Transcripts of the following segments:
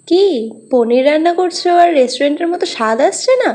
কি পনির রান্না করছো আর রেস্টুরেন্টের মতো স্বাদ আসছে না?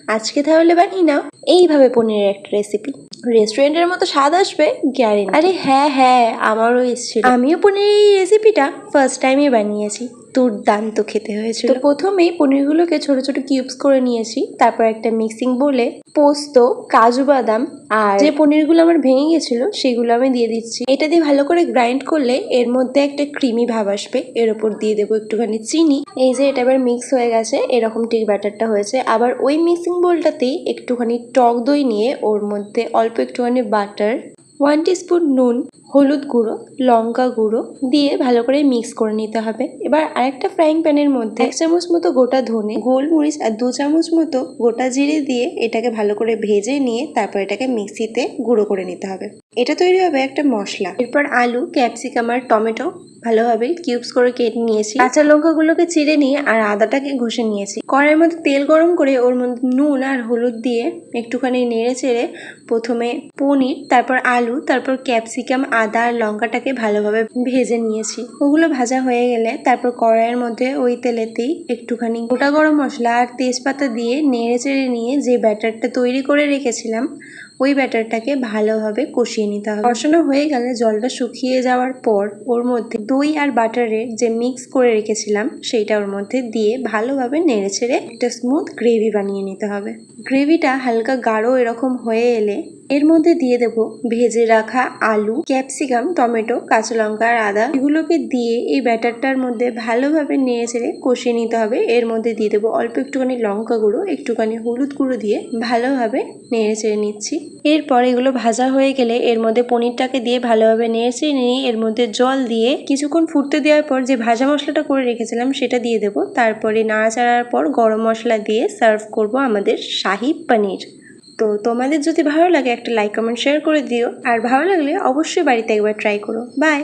আজকে তাহলে বানিয়ে নাও এইভাবে পনিরের একটা রেসিপি। রেস্টুরেন্টের মতো স্বাদ আসবে গ্যারেন্টি। আরে হ্যাঁ হ্যাঁ, আমারও এসেছিল। আমিও পনিরের এই রেসিপিটা ফার্স্ট টাইমই বানিয়েছি, দুর্দান্ত খেতে হয়েছিল। তো প্রথমেই পনিরগুলোকে ছোট ছোট কিউবস করে নিয়েছি। তারপর একটা মিক্সিং বোলে পোস্ত, কাজু বাদাম আর যে পনিরগুলো আমার ভেঙে গেছিল সেগুলো আমি দিয়ে দিচ্ছি। এটা দিয়ে ভালো করে গ্রাইন্ড করলে এর মধ্যে একটা ক্রিমি ভাব আসবে। এর উপর দিয়ে দেবো একটুখানি চিনি। এই যে এটা এবার মিক্স হয়ে গেছে, এরকম ঠিক ব্যাটারটা হয়েছে। আবার ওই মিক্সিং বোলটাতেই একটুখানি টক দই নিয়ে ওর মধ্যে অল্প একটুখানি বাটার, 1 টিস্পুন নুন, হলুদ গুঁড়ো, লঙ্কা গুঁড়ো দিয়ে ভালো করে মিক্স করে নিতে হবে। এবার আরেকটা ফ্রাইং প্যানের মধ্যে 1 চামচ মতো গোটা ধনে, গোলমরিচ আর 2 চামচ মতো গোটা জিরে দিয়ে এটাকে ভালো করে ভেজে নিয়ে তারপর এটাকে মিক্সিতে গুঁড়ো করে নিতে হবে। এটা তৈরি হবে একটা মশলা। এরপর আলু, ক্যাপসিকাম আর টমেটো ভালোভাবে কিউবস করে কেটে নিয়েছি। কাঁচা লঙ্কাগুলোকে চিড়ে নিয়ে আর আদাটাকে ঘষে নিয়েছি। কড়াইয়ের মধ্যে তেল গরম করে ওর মধ্যে নুন আর হলুদ দিয়ে একটুখানি নেড়ে চেড়ে প্রথমে পনির, তারপর আলু, তারপর ক্যাপসিকাম, আদা আর লঙ্কাটাকে ভালোভাবে ভেজে নিয়েছি। ওগুলো ভাজা হয়ে গেলে তারপর কড়াইয়ের মধ্যে ওই তেলেতেই একটুখানি গোটা গরম মশলা আর তেজপাতা দিয়ে নেড়ে চেড়ে নিয়ে যে ব্যাটারটা তৈরি করে রেখেছিলাম ওই ব্যাটারটাকে ভালোভাবে কষিয়ে নিতে হবে। কষানো হয়ে গেলে জলটা শুকিয়ে যাওয়ার পর ওর মধ্যে দই আর বাটারের যে মিক্স করে রেখেছিলাম সেইটা ওর মধ্যে দিয়ে ভালোভাবে নেড়ে ছেড়ে একটা স্মুথ গ্রেভি বানিয়ে নিতে হবে। গ্রেভিটা হালকা গাঢ় এরকম হয়ে এলে এর মধ্যে দিয়ে দেবো ভেজে রাখা আলু, ক্যাপসিকাম, টমেটো, কাঁচা লঙ্কা আর আদা। এগুলোকে দিয়ে এই ব্যাটারটার মধ্যে ভালোভাবে নেড়ে চেড়ে কষিয়ে নিতে হবে। এর মধ্যে দিয়ে দেবো অল্প একটুখানি লঙ্কা গুঁড়ো, একটুখানি হলুদ গুঁড়ো দিয়ে ভালোভাবে নেড়ে চেড়ে নিচ্ছি। এরপর এগুলো ভাজা হয়ে গেলে এর মধ্যে পনিরটাকে দিয়ে ভালোভাবে নেড়ে চেড়ে নিয়ে এর মধ্যে জল দিয়ে কিছুক্ষণ ফুটতে দেওয়ার পর যে ভাজা মশলাটা করে রেখেছিলাম সেটা দিয়ে দেবো। তারপরে নাড়াচাড়ার পর গরম মশলা দিয়ে সার্ভ করব আমাদের শাহী পনির। তো তোমাদের যদি ভালো লাগে একটা লাইক, কমেন্ট, শেয়ার করে দিও। আর ভালো লাগলে অবশ্যই বাড়িতে একবার ট্রাই করো। বাই।